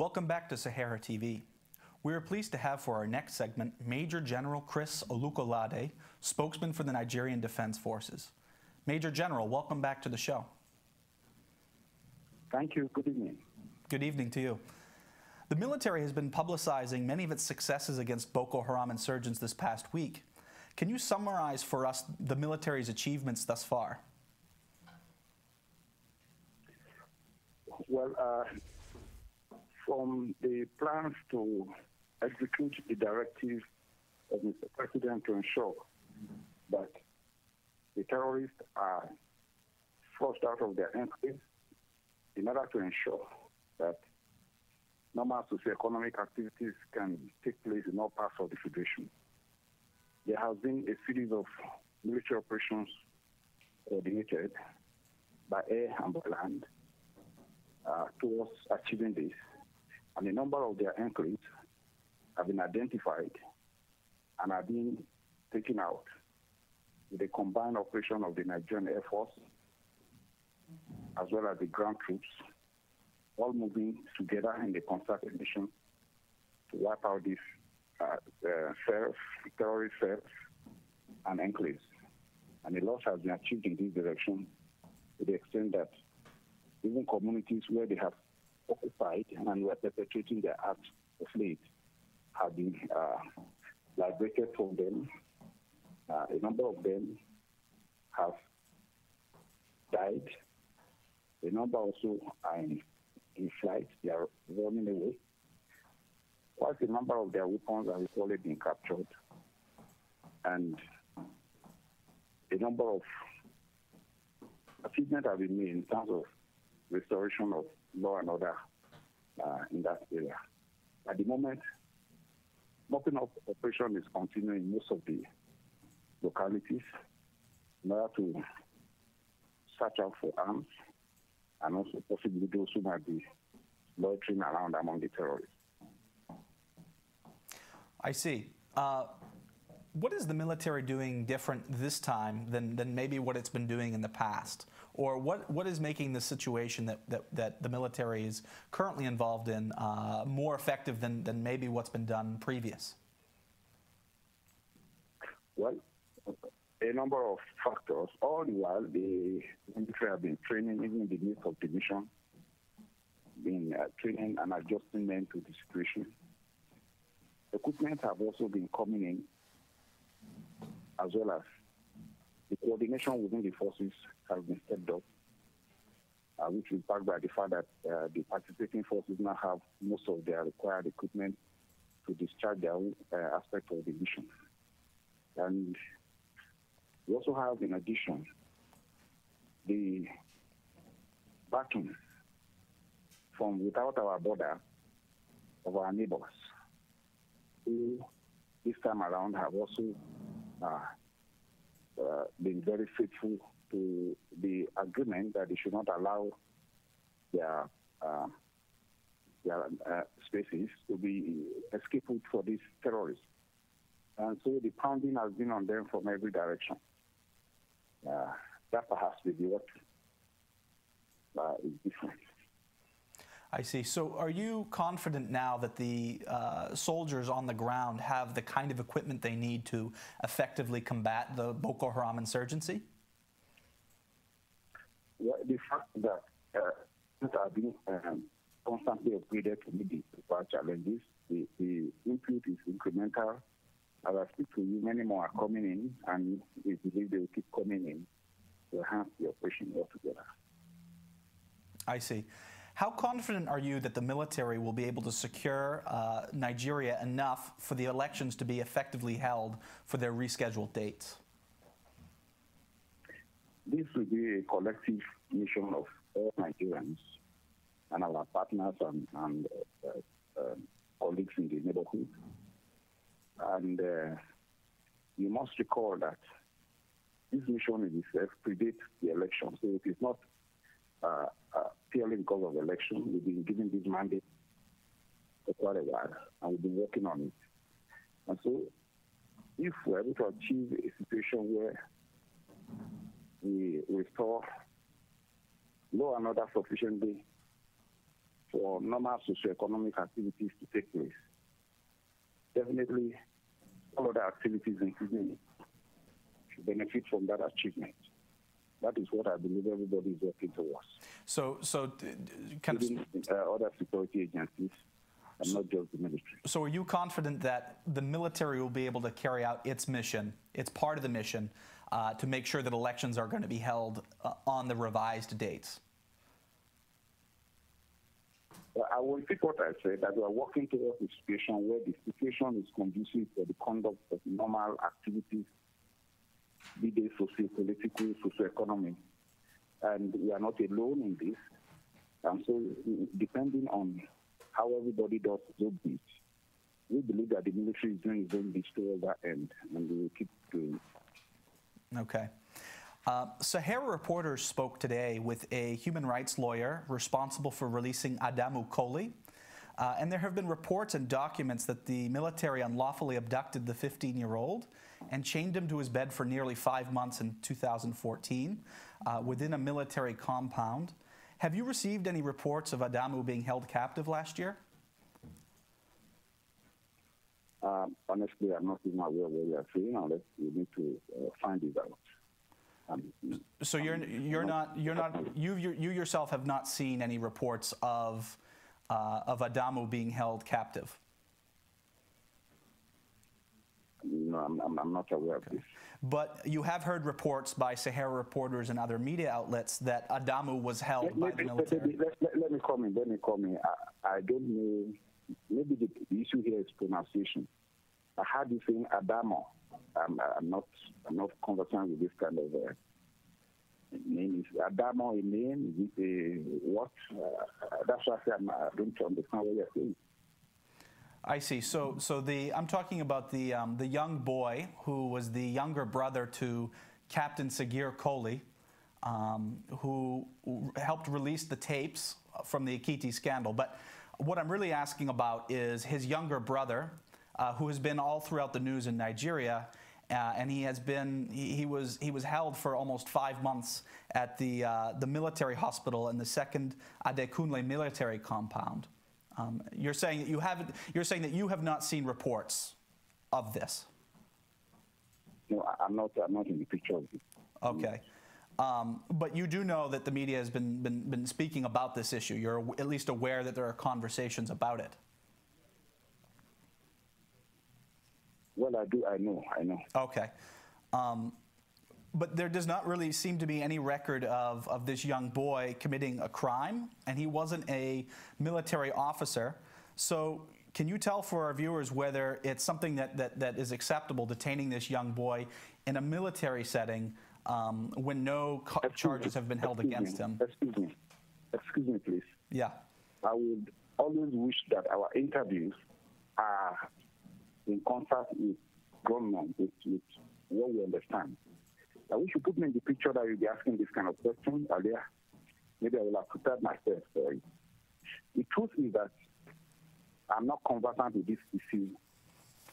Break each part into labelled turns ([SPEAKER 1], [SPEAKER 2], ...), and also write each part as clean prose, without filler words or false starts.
[SPEAKER 1] Welcome back to SaharaTV. We are pleased to have for our next segment Major General Chris Olukolade, spokesman for the Nigerian Defense Forces. Major General, welcome back to the show.
[SPEAKER 2] Thank you. Good evening.
[SPEAKER 1] Good evening to you. The military has been publicizing many of its successes against Boko Haram insurgents this past week. Can you summarize for us the military's achievements thus far?
[SPEAKER 2] Well, from the plans to execute the directive of Mr. President to ensure that the terrorists are forced out of their enclave in order to ensure that normal socio-economic activities can take place in all parts of the Federation. There has been a series of military operations coordinated by air and by land towards achieving this. And a number of their enclaves have been identified and are being taken out with a combined operation of the Nigerian Air Force as well as the ground troops, all moving together in the concerted mission to wipe out these terrorist cells and enclaves. And a lot has been achieved in this direction to the extent that even communities where they have occupied and were perpetrating their acts of late have been liberated from them. A number of them have died. A number also are in flight. They are running away. Quite a number of their weapons have already been captured. And a number of achievements have been made in terms of restoration of law and order in that area. At the moment, mopping up operation is continuing in most of the localities in order to search out for arms and also possibly those who might be loitering around among the terrorists.
[SPEAKER 1] I see. What is the military doing different this time than maybe what it's been doing in the past? Or what is making the situation that the military is currently involved in more effective than maybe what's been done previous?
[SPEAKER 2] Well, a number of factors. All the while, the military have been training, even in the midst of the mission, been training and adjusting men to the situation. Equipment have also been coming in, as well as the coordination within the forces has been stepped up, which is backed by the fact that the participating forces now have most of their required equipment to discharge their own aspect of the mission. And we also have, in addition, the backing from without our border of our neighbors, who this time around have also been very faithful to the agreement that they should not allow their spaces to be escape route for these terrorists. And so the pounding has been on them from every direction. That perhaps may be what is different.
[SPEAKER 1] I see. So are you confident now that the soldiers on the ground have the kind of equipment they need to effectively combat the Boko Haram insurgency?
[SPEAKER 2] Well, the fact that things are being constantly upgraded to meet the required challenges, the input is incremental. As I speak to you, many more are coming in, and we believe they will keep coming in to enhance the operation altogether.
[SPEAKER 1] I see. How confident are you that the military will be able to secure Nigeria enough for the elections to be effectively held for their rescheduled dates?
[SPEAKER 2] This will be a collective mission of all Nigerians and our partners and colleagues in the neighborhood. And you must recall that this mission in itself predates the election, so it is not purely because of the election. We've been given this mandate for quite a while, and we've been working on it. And so, if we're able to achieve a situation where we restore law and order sufficiently for normal socioeconomic activities to take place. Definitely, all other activities, including should benefit from that achievement. That is what I believe everybody is working towards.
[SPEAKER 1] So kind of
[SPEAKER 2] other security agencies, and not just the military.
[SPEAKER 1] So are you confident that the military will be able to carry out its mission, its part of the mission, to make sure that elections are going to be held on the revised dates?
[SPEAKER 2] Well, I will repeat what I said, that we are working towards a situation where the situation is conducive for the conduct of normal activities, be they socio-political, socio-economic, and we are not alone in this. And so, depending on how everybody does their bit, we believe that the military is doing its own bit towards that end, and we will keep doing it.
[SPEAKER 1] Okay. Sahara reporters spoke today with a human rights lawyer responsible for releasing Adamu Koli. And there have been reports and documents that the military unlawfully abducted the 15-year-old and chained him to his bed for nearly 5 months in 2014 within a military compound. Have you received any reports of Adamu being held captive last year?
[SPEAKER 2] Honestly, I'm not even aware of what you are saying, unless we need to find it out.
[SPEAKER 1] So you yourself have not seen any reports of Adamu being held captive?
[SPEAKER 2] No, I'm not aware of this.
[SPEAKER 1] But you have heard reports by Sahara reporters and other media outlets that Adamu was held by the military.
[SPEAKER 2] Let me comment. I don't know. Maybe the issue here is pronunciation. I heard you saying Adamu. I'm not conversant with this kind of name. Is Adamu a name? Is it a what? That's why I say I don't understand what you're saying.
[SPEAKER 1] I see. So I'm talking about the young boy who was the younger brother to Captain Sagir Koli, who helped release the tapes from the Ekiti scandal. But what I'm really asking about is his younger brother, who has been all throughout the news in Nigeria, and he was held for almost 5 months at the military hospital in the 2nd Adekunle military compound. You're saying that you have not seen reports of this.
[SPEAKER 2] No, I'm not in the picture of it.
[SPEAKER 1] Okay. But you do know that the media has been speaking about this issue. You're at least aware that there are conversations about it.
[SPEAKER 2] Well, I do. I know.
[SPEAKER 1] Okay. But there does not really seem to be any record of this young boy committing a crime, and he wasn't a military officer. So can you tell for our viewers whether it's something that is acceptable, detaining this young boy in a military setting when no charges have been held against him?
[SPEAKER 2] Excuse me, please.
[SPEAKER 1] Yeah.
[SPEAKER 2] I would always wish that our interviews are in concert with grown men, with what we understand. I wish you put me in the picture that you'll be asking this kind of question earlier. Maybe I will have prepared myself for it. The truth is that I'm not conversant with this issue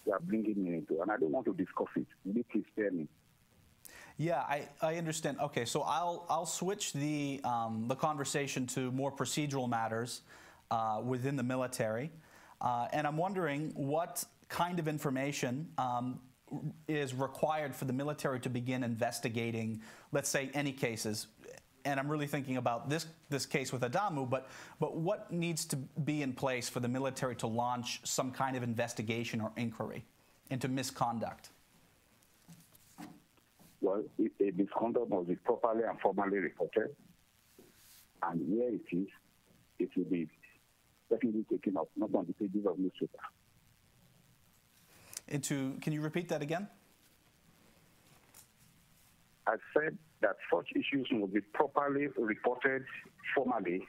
[SPEAKER 2] you are bringing me into, and I don't want to discuss it. Please spare me.
[SPEAKER 1] Yeah, I understand. Okay, so I'll switch the conversation to more procedural matters within the military, and I'm wondering what kind of information is required for the military to begin investigating, let's say, any cases. And I'm really thinking about this case with Adamu, but what needs to be in place for the military to launch some kind of investigation or inquiry into misconduct?
[SPEAKER 2] Well, a misconduct must be properly and formally reported, and where it is, it will be definitely taken up, not on the pages of newspaper.
[SPEAKER 1] Can you repeat that again?
[SPEAKER 2] I said that such issues must be properly reported formally,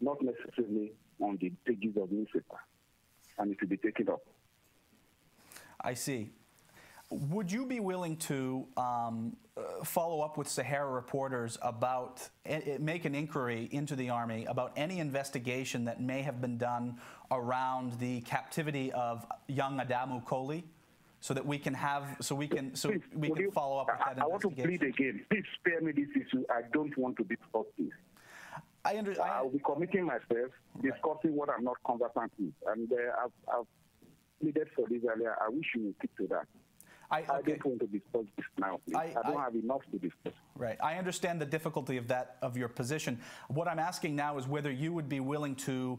[SPEAKER 2] not necessarily on the pages of newspaper, and it will be taken up.
[SPEAKER 1] I see. Would you be willing to follow up with Sahara reporters about, make an inquiry into the Army about any investigation that may have been done around the captivity of young Adamu Koli, so that we can follow up with that investigation?
[SPEAKER 2] I want to plead again. Please spare me this issue. I don't want to discuss this. I'll be committing myself, discussing what I'm not conversant with. And I've pleaded for this earlier. I wish you would stick to that. I don't want to discuss this now, please. I don't have enough to discuss.
[SPEAKER 1] Right. I understand the difficulty of your position. What I'm asking now is whether you would be willing to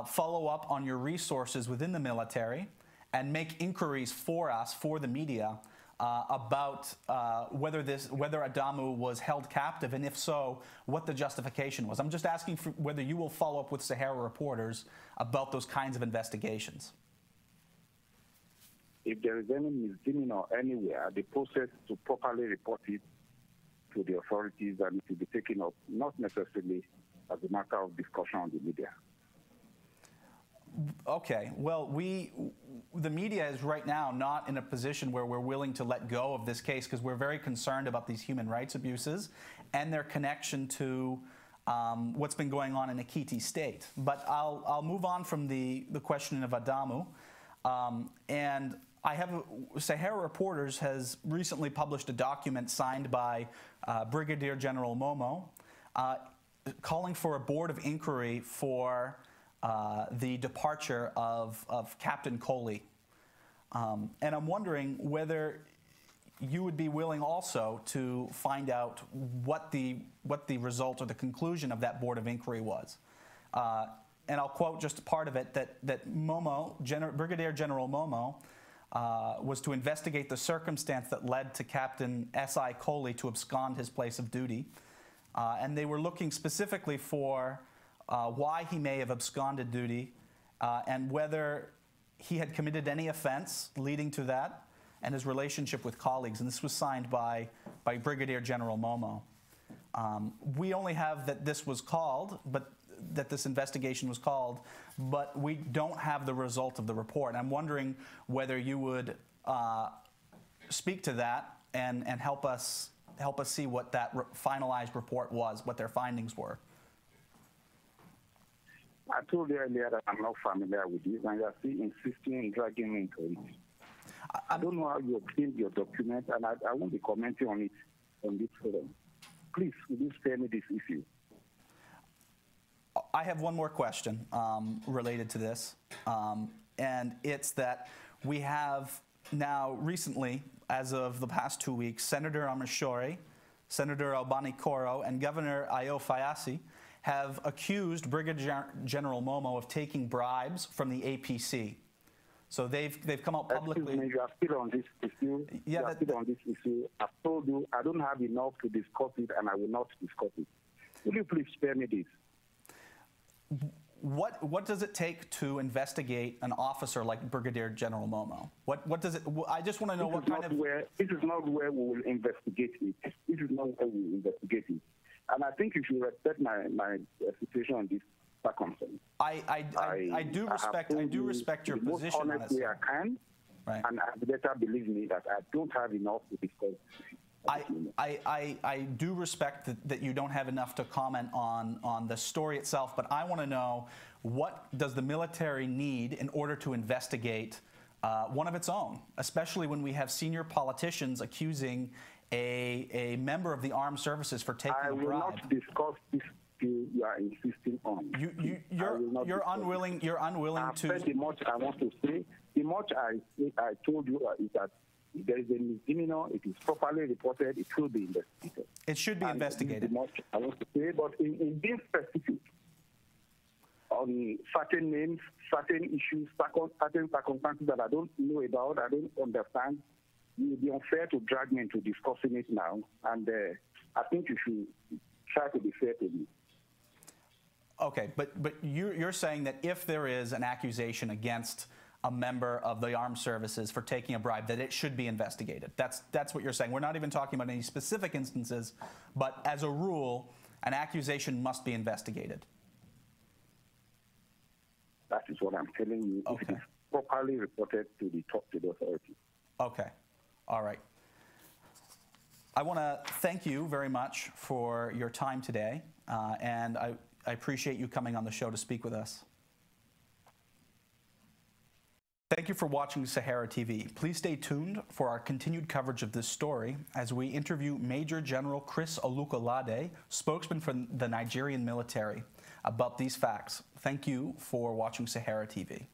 [SPEAKER 1] follow up on your resources within the military and make inquiries for us, for the media, about whether Adamu was held captive, and if so, what the justification was. I'm just asking for whether you will follow up with Sahara reporters about those kinds of investigations.
[SPEAKER 2] If there is any misdemeanor anywhere, the process to properly report it to the authorities, and it will be taken up, not necessarily as a matter of discussion on the media.
[SPEAKER 1] Okay. Well, the media is right now not in a position where we're willing to let go of this case because we're very concerned about these human rights abuses and their connection to what's been going on in Ekiti State. But I'll move on from the question of Adamu. And Sahara Reporters has recently published a document signed by Brigadier General Momoh calling for a board of inquiry for the departure of Captain Koli. And I'm wondering whether you would be willing also to find out what the result or the conclusion of that board of inquiry was. And I'll quote just a part of it, that Momoh, Brigadier General Momoh, was to investigate the circumstance that led to Captain S.I. Koli to abscond his place of duty. And they were looking specifically for why he may have absconded duty and whether he had committed any offense leading to that and his relationship with colleagues. And this was signed by Brigadier General Momoh. We only have that this was called, that this investigation was called, but we don't have the result of the report. And I'm wondering whether you would speak to that and help us see what that finalized report was, what their findings were.
[SPEAKER 2] I told you earlier that I'm not familiar with this, and you're still insisting in dragging me into it. I don't know how you obtained your document, and I won't be commenting on it on this forum. Please, will you spare me this issue?
[SPEAKER 1] I have one more question related to this, and it's that we have now recently, as of the past 2 weeks, Senator Amashore, Senator Albani Koro, and Governor Ayo Fayasi have accused Brigadier General Momoh of taking bribes from the APC. So they've come out publicly.
[SPEAKER 2] Excuse me, you are still on this issue. Yeah, you are still on this issue. I've told you I don't have enough to discuss it, and I will not discuss it. Will you please spare me this?
[SPEAKER 1] What does it take to investigate an officer like Brigadier General Momoh? What does it? I just want to know what kind of.
[SPEAKER 2] This is not where we will investigate it. This is not where we will investigate it. And I think you should respect my situation on this circumstance.
[SPEAKER 1] I do respect your position on it.
[SPEAKER 2] The most honest way I can, right. And you better believe me that I don't have enough to discuss.
[SPEAKER 1] I do respect that you don't have enough to comment on the story itself, but I want to know, what does the military need in order to investigate one of its own, especially when we have senior politicians accusing a member of the armed services for taking a bribe?
[SPEAKER 2] I will not discuss this issue you are insisting on.
[SPEAKER 1] You're unwilling to.
[SPEAKER 2] I've said the much I want to say. The much I told you is that if there is a misdemeanor, it is properly reported, it should be investigated.
[SPEAKER 1] It should be investigated.
[SPEAKER 2] The much I want to say, but in being specific on certain names, certain issues, certain circumstances that I don't know about, I don't understand, it would be unfair to drag me into discussing it now, and I think you should try to be fair to me.
[SPEAKER 1] Okay, but you're saying that if there is an accusation against a member of the armed services for taking a bribe, that it should be investigated. That's what you're saying. We're not even talking about any specific instances, but as a rule, an accusation must be investigated.
[SPEAKER 2] That is what I'm telling you. Okay. If it is properly reported to the authority.
[SPEAKER 1] Okay. All right. I want to thank you very much for your time today, and I appreciate you coming on the show to speak with us. Thank you for watching Sahara TV. Please stay tuned for our continued coverage of this story as we interview Major General Chris Olukolade, spokesman for the Nigerian military, about these facts. Thank you for watching Sahara TV.